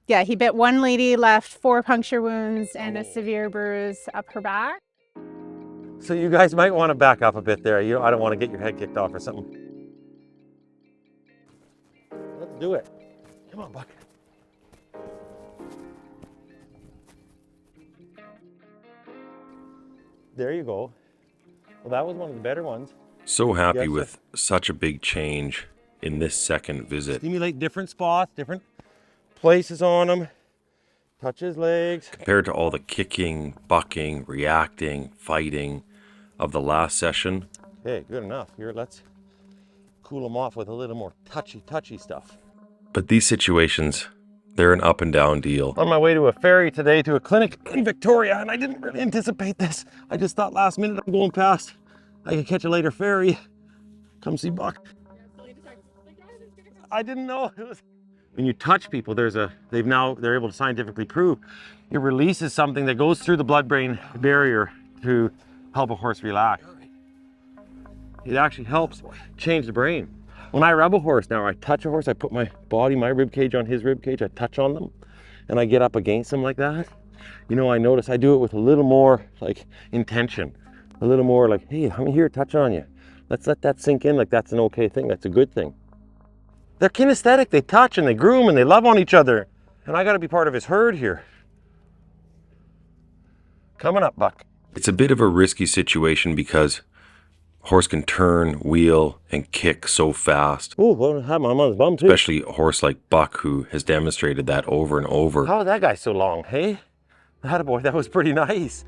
Yeah, he bit one lady, left 4 puncture wounds and a severe bruise up her back. So you guys might want to back up a bit there. I don't want to get your head kicked off or something. Let's do it. Come on, Buck. There you go. Well, that was one of the better ones. So happy with such a big change in this second visit. Stimulate different spots, different places on him. Touch his legs. Compared to all the kicking, bucking, reacting, fighting of the last session. Okay, good enough. Here, let's cool him off with a little more touchy stuff. But these situations, they're an up and down deal. On my way to a ferry today to a clinic in Victoria, and I didn't really anticipate this. I just thought last minute I'm going past. I could catch a later ferry. Come see Buck. I didn't know it was. When you touch people, they're able to scientifically prove it releases something that goes through the blood-brain barrier to help a horse relax. It actually helps change the brain. When I rub a horse now, I touch a horse, I put my body, my rib cage on his rib cage, I touch on them, and I get up against them like that. You know, I notice I do it with a little more like intention, a little more like, hey, I'm here, touch on you. Let's let that sink in like that's an okay thing, that's a good thing. They're kinesthetic, they touch and they groom and they love on each other. And I gotta be part of his herd here. Coming up, Buck. It's a bit of a risky situation because horse can turn, wheel, and kick so fast. Oh, well, I have my mother's bum too. Especially a horse like Buck, who has demonstrated that over and over. How is that guy so long, hey? Attaboy, that was pretty nice.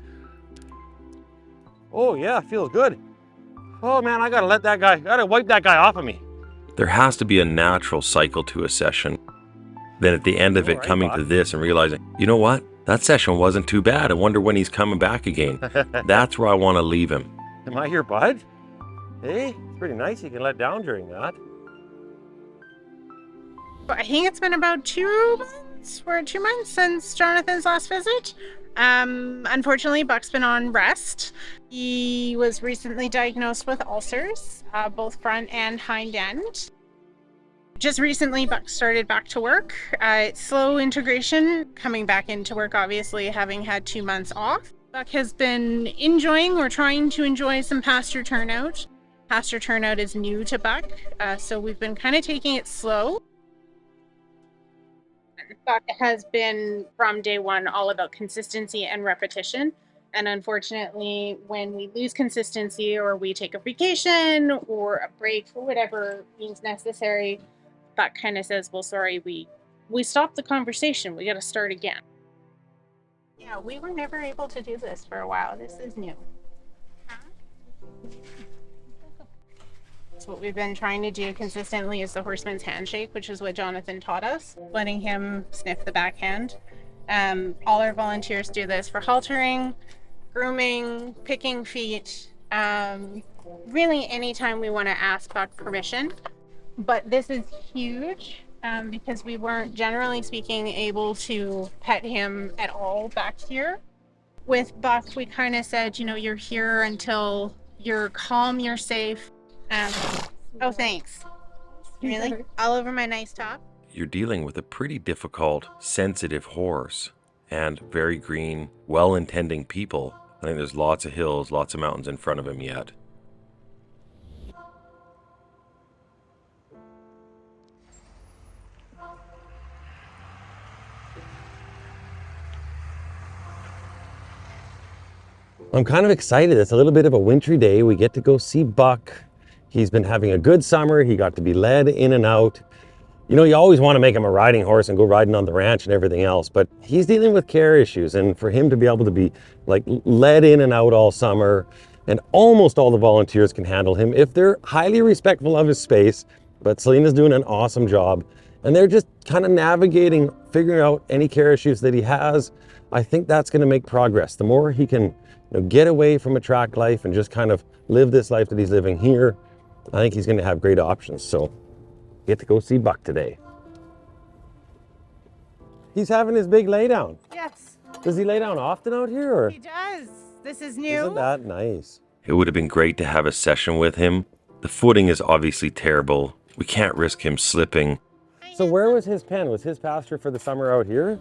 Oh yeah, feels good. Oh man, I gotta wipe that guy off of me. There has to be a natural cycle to a session. Then at the end of it, coming to this and realizing, you know what? That session wasn't too bad. I wonder when he's coming back again. That's where I want to leave him. Am I your bud? Hey, it's pretty nice you can let down during that. I think it's been about 2 months. We're 2 months since Jonathan's last visit. Unfortunately, Buck's been on rest. He was recently diagnosed with ulcers, both front and hind end. Just recently, Buck started back to work. It's slow integration, coming back into work, obviously, having had 2 months off. Buck has been enjoying or trying to enjoy some pasture turnout. Pasture turnout is new to Buck, so we've been kind of taking it slow. Buck has been, from day one, all about consistency and repetition. And unfortunately, when we lose consistency or we take a vacation or a break for whatever means necessary, Buck kind of says, well, sorry, we stopped the conversation. We got to start again. Yeah, we were never able to do this for a while. This is new. What we've been trying to do consistently is the horseman's handshake, which is what Jonathan taught us, letting him sniff the backhand. All our volunteers do this for haltering, grooming, picking feet, really anytime we want to ask Buck permission. But this is huge because we weren't, generally speaking, able to pet him at all back here. With Buck, we kind of said, you know, you're here until you're calm, you're safe. Oh, thanks. Really? All over my nice top? You're dealing with a pretty difficult, sensitive horse and very green, well-intending people. I think there's lots of hills, lots of mountains in front of him yet. I'm kind of excited. It's a little bit of a wintry day. We get to go see Buck. He's been having a good summer. He got to be led in and out. You know, you always want to make him a riding horse and go riding on the ranch and everything else, but he's dealing with care issues, and for him to be able to be like led in and out all summer, and almost all the volunteers can handle him if they're highly respectful of his space. But Celina's doing an awesome job, and they're just kind of navigating, figuring out any care issues that he has. I think that's going to make progress. The more he can, get away from a track life and just kind of live this life that he's living here, I think he's going to have great options. So get to go see Buck today. He's having his big lay down. Yes. Does he lay down often out here? Or? He does. This is new. Isn't that nice? It would have been great to have a session with him. The footing is obviously terrible. We can't risk him slipping. So where was his pen? Was his pasture for the summer out here?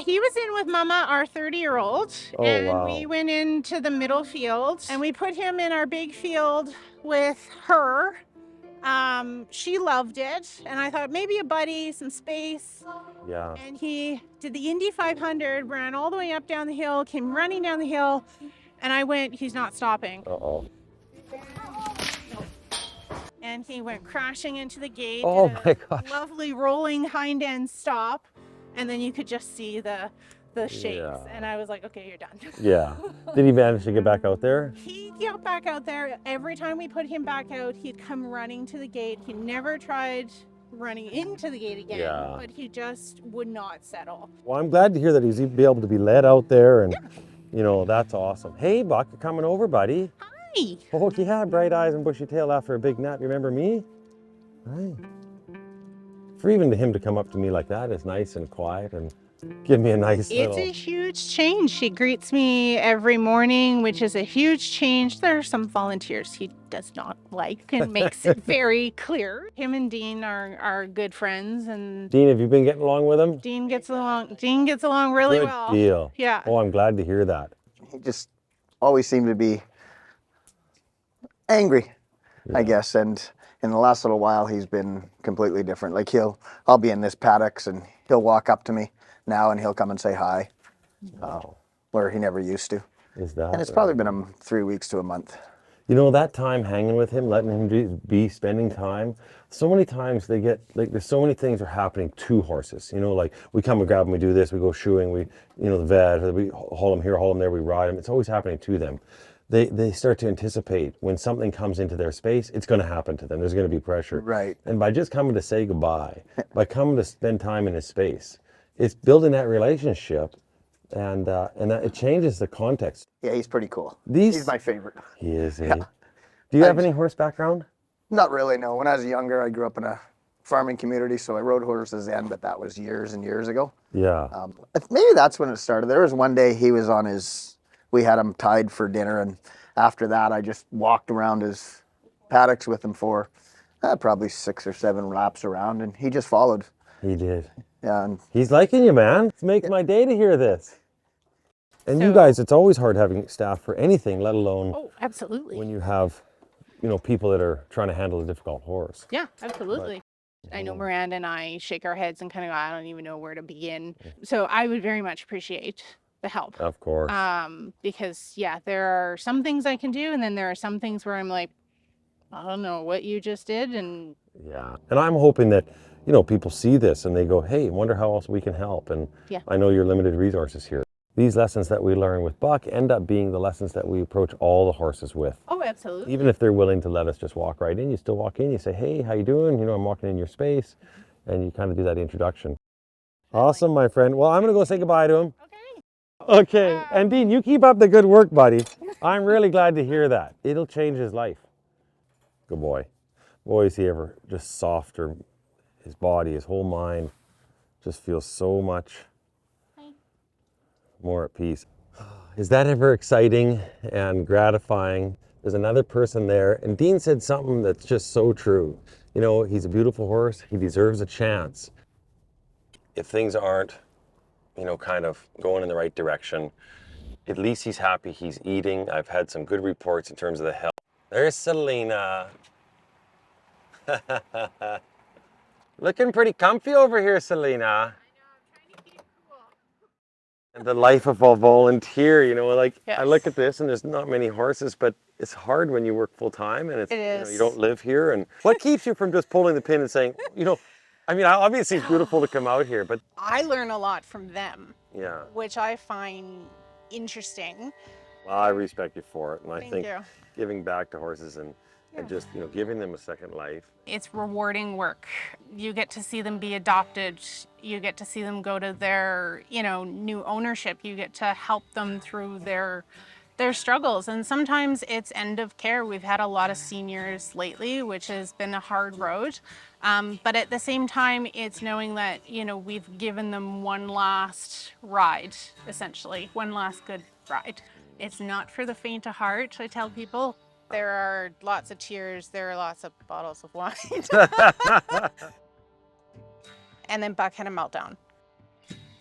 He was in with Mama, our 30-year-old, Oh, and wow. we went into the middle field, and we put him in our big field with her. She loved it, and I thought maybe a buddy, some space. Yeah. And he did the Indy 500, ran all the way up down the hill, came running down the hill, and I went, he's not stopping. Uh-oh. And he went crashing into the gate. Oh did my a gosh. Lovely rolling hind end stop, and then you could just see the shakes. Yeah. And I was like, okay, you're done. Yeah. Did he manage to get back out there? He got back out there. Every time we put him back out, he'd come running to the gate. He never tried running into the gate again, Yeah. but he just would not settle. Well, I'm glad to hear that he's be able to be led out there, and you know, that's awesome. Hey, Buck, you're coming over, buddy. Hi. Oh, yeah, bright eyes and bushy tail after a big nap. You remember me? Hi. For even him to come up to me like that is nice and quiet and give me a nice It's little... a huge change. He greets me every morning, which is a huge change. There are some volunteers he does not like and makes it very clear. Him and Dean are good friends, and Dean, have you been getting along with him? Dean gets along really Good well. deal. Yeah. Oh, I'm glad to hear that. He just always seemed to be angry, I guess. And in the last little while, he's been completely different. Like I'll be in this paddocks and he'll walk up to me now and he'll come and say hi, where he never used to. Is that And it's right? probably been 3 weeks to a month. You know, that time hanging with him, letting him be spending time, so many times they get, like, there's so many things are happening to horses. You know, like, we come and grab them, we do this, we go shoeing, we, you know, the vet, we haul them here, haul them there, we ride them. It's always happening to them. They start to anticipate when something comes into their space, it's going to happen to them. There's going to be pressure. Right. And by just coming to say goodbye, by coming to spend time in his space, it's building that relationship, and that it changes the context. Yeah, he's pretty cool. These- He's my favorite. He is, eh? Do you have any horse background? Not really, no. When I was younger, I grew up in a farming community, so I rode horses then, but that was years and years ago. Yeah. Maybe that's when it started. There was one day he was on we had him tied for dinner, and after that I just walked around his paddocks with him for probably 6 or 7 laps around, and he just followed. He did. Yeah, and He's liking you, man. It makes my day to hear this. And you So- guys, it's always hard having staff for anything, let alone Oh, absolutely. when you have, you know, people that are trying to handle a difficult horse. Yeah, absolutely. I know Miranda and I shake our heads and kind of go, I don't even know where to begin. So I would very much appreciate the help. Of course. Because yeah, there are some things I can do, and then there are some things where I'm like, I don't know what you just did, and Yeah. And I'm hoping that, you know, people see this and they go, hey, wonder how else we can help. And Yeah. I know you're limited resources here. These lessons that we learn with Buck end up being the lessons that we approach all the horses with. oh, absolutely. Even if they're willing to let us just walk right in, you still walk in, you say, hey, how you doing? You know, I'm walking in your space. And you kind of do that introduction. Awesome, my friend. Well, I'm going to go say goodbye to him. Okay. Okay. And Dean, you keep up the good work, buddy. I'm really glad to hear that. It'll change his life. Good boy. Boy, is he ever just softer. His body, his whole mind just feels so much more at peace. Is that ever exciting and gratifying? There's another person there, and Dean said something that's just so true. You know, he's a beautiful horse. He deserves a chance. If things aren't, you know, kind of going in the right direction, at least he's happy, he's eating. I've had some good reports in terms of the health. There's Celina. Looking pretty comfy over here, Celina. And the life of a volunteer, you know, like I look at this and there's not many horses, but it's hard when you work full time and it's, It you know, is. you don't live here. And what keeps you from just pulling the pin and saying, you know, I mean, obviously it's beautiful to come out here, but I learn a lot from them, yeah, which I find interesting. well, I respect you for it. And I Thank think you. giving back to horses and just, you know, giving them a second life. It's rewarding work. You get to see them be adopted. You get to see them go to their, you know, new ownership. You get to help them through their struggles. And sometimes it's end of care. We've had a lot of seniors lately, which has been a hard road. But at the same time, it's knowing that, you know, we've given them one last ride, essentially, one last good ride. It's not for the faint of heart, I tell people. There are lots of tears, there are lots of bottles of wine. and then Buck had a meltdown.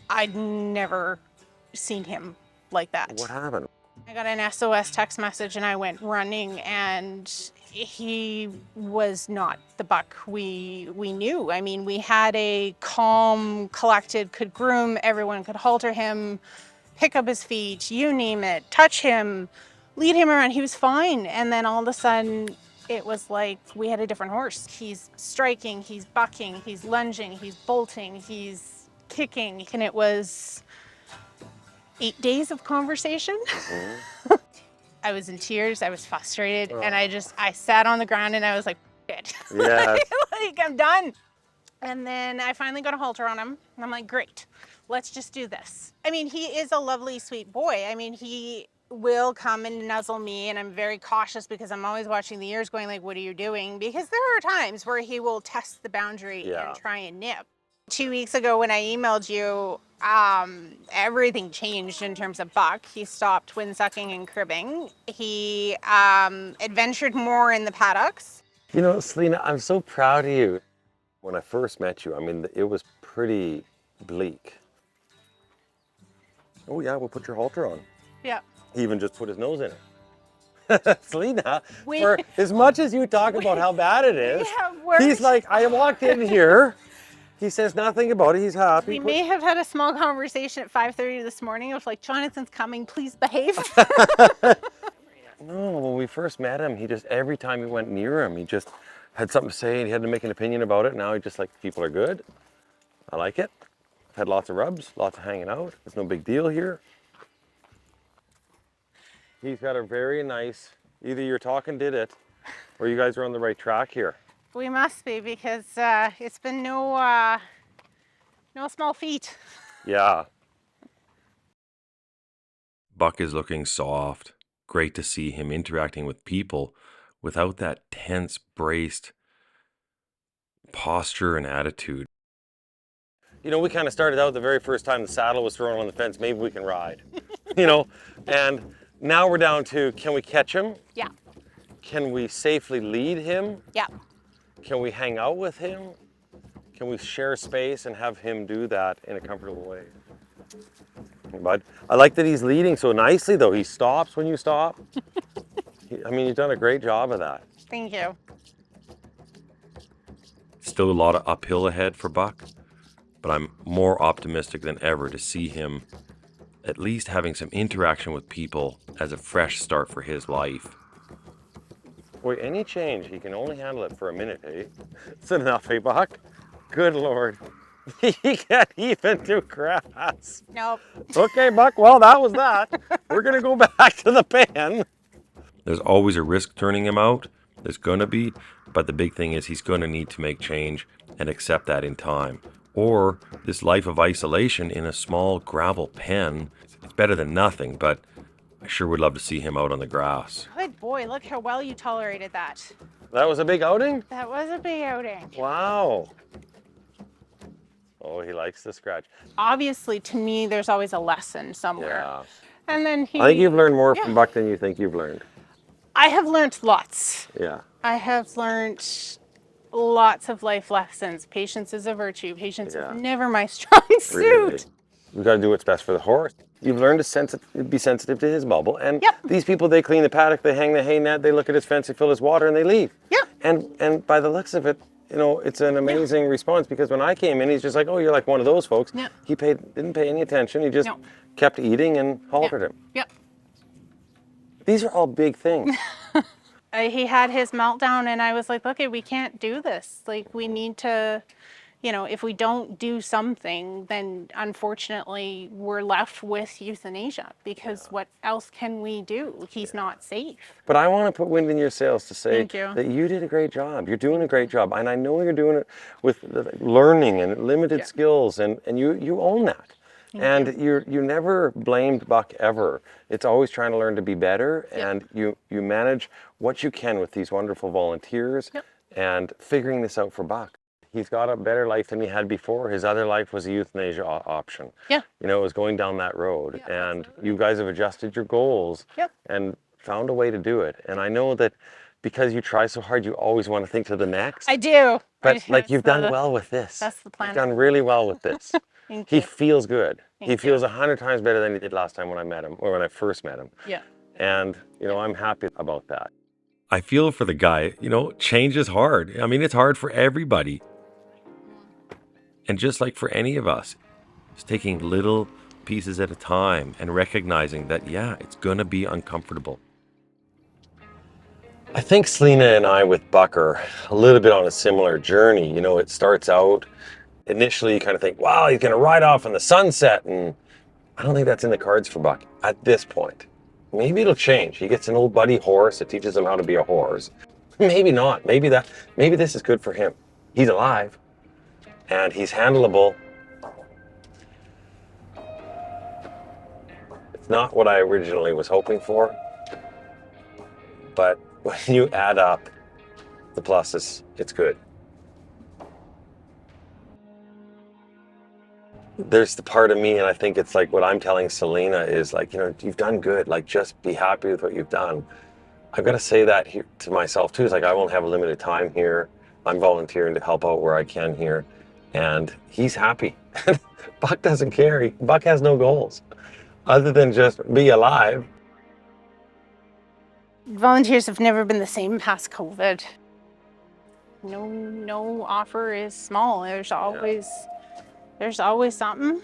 I'd never seen him like that. What happened? I got an SOS text message and I went running, and he was not the Buck we knew. I mean, we had a calm, collected, could groom, everyone could halter him, pick up his feet, you name it, touch him, lead him around. He was fine. And then all of a sudden, it was like we had a different horse. He's striking, he's bucking, he's lunging, he's bolting, he's kicking. And it was 8 days of conversation. I was in tears, I was frustrated, and I sat on the ground and I was like, shit. Yes. Like, I'm done. And then I finally got a halter on him, and I'm like, great, let's just do this. I mean, he is a lovely, sweet boy. I mean, he will come and nuzzle me, and I'm very cautious because I'm always watching the ears going like, what are you doing? Because there are times where he will test the boundary and try and nip. 2 weeks ago when I emailed you, everything changed in terms of Buck. He stopped windsucking and cribbing. He adventured more in the paddocks. You know, Celina, I'm so proud of you. When I first met you, I mean, it was pretty bleak. Oh yeah, we'll put your halter on. Yeah. He even just put his nose in it. Celina, for as much as you talk about how bad it is, he's like, I walked in here, he says nothing about it, he's happy. We may have had a small conversation at 5:30 this morning. I was like, Jonathan's coming, please behave. No, when we first met him, he just, every time we went near him, he just had something to say and he had to make an opinion about it. Now he just like, people are good. I like it. I've had lots of rubs, lots of hanging out. It's no big deal here. He's got a very nice, either your talking did it or you guys are on the right track here. We must be, because it's been no small feat. Yeah. Buck is looking soft. Great to see him interacting with people without that tense, braced posture and attitude. You know, we kind of started out the very first time the saddle was thrown on the fence, maybe we can ride, you know, and now we're down to, can we catch him? Yeah. Can we safely lead him? Yeah. Can we hang out with him? Can we share space and have him do that in a comfortable way? But I like that he's leading so nicely though. He stops when you stop. I mean, you've done a great job of that. Thank you. Still a lot of uphill ahead for Buck, but I'm more optimistic than ever to see him at least having some interaction with people as a fresh start for his life. Boy, any change, he can only handle it for a minute, eh? It's enough, eh, Buck? Good Lord. He can't even do grass. Nope. Okay, Buck, well, that was that. We're gonna go back to the pen. There's always a risk turning him out. There's gonna be, but the big thing is he's gonna need to make change and accept that in time. Or this life of isolation in a small gravel pen, it's better than nothing, but I sure would love to see him out on the grass. Good boy, look how well you tolerated that. That was a big outing? That was a big outing. Wow. Oh, he likes to scratch. Obviously, to me, there's always a lesson somewhere. Yeah. And then he... I think you've learned more from Buck than you think you've learned. I have learned lots. Yeah. I have learned lots of life lessons. Patience is a virtue. Patience is never my strong suit. Really. We've got to do what's best for the horse. You've learned to be sensitive to his bubble. And these people, they clean the paddock, they hang the hay net, they look at his fence, they fill his water, and they leave. Yeah. And by the looks of it, you know, it's an amazing response, because when I came in, he's just like, oh, you're like one of those folks. Yeah. He didn't pay any attention. He just kept eating and haltered him. Yep. These are all big things. He had his meltdown, and I was like, look, we can't do this. Like, we need to, you know, if we don't do something, then unfortunately we're left with euthanasia, because what else can we do? He's not safe. But I want to put wind in your sails to say that you did a great job. You're doing a great job. And I know you're doing it with learning and limited skills, and you own that. And you never blamed Buck ever. It's always trying to learn to be better, and you manage what you can with these wonderful volunteers and figuring this out for Buck. He's got a better life than he had before. His other life was a euthanasia option. Yeah. You know, it was going down that road. And you guys have adjusted your goals and found a way to do it. And I know that because you try so hard, you always want to think to the next. I do. But like you've done well with this. That's the plan. You've done really well with this. Thank He you. feels good. He Thank feels you. 100 times better than he did last time when I met him, or when I first met him. Yeah. And, you know, I'm happy about that. I feel for the guy, you know, change is hard. I mean, it's hard for everybody. And just like for any of us, it's taking little pieces at a time and recognizing that, yeah, it's going to be uncomfortable. I think Celina and I with Buck are a little bit on a similar journey. You know, it starts out, initially you kind of think, wow, he's going to ride off in the sunset. And I don't think that's in the cards for Buck at this point. Maybe it'll change. He gets an old buddy horse that teaches him how to be a horse. Maybe not. Maybe this is good for him. He's alive and he's handleable. It's not what I originally was hoping for, but when you add up the pluses, it's good. There's the part of me, and I think it's like what I'm telling Celina is like, you know, you've done good. Like, just be happy with what you've done. I've got to say that here to myself too. It's like, I won't have a limited time here. I'm volunteering to help out where I can here. And he's happy. Buck doesn't care. Buck has no goals other than just be alive. Volunteers have never been the same past COVID. No offer is small. There's always something.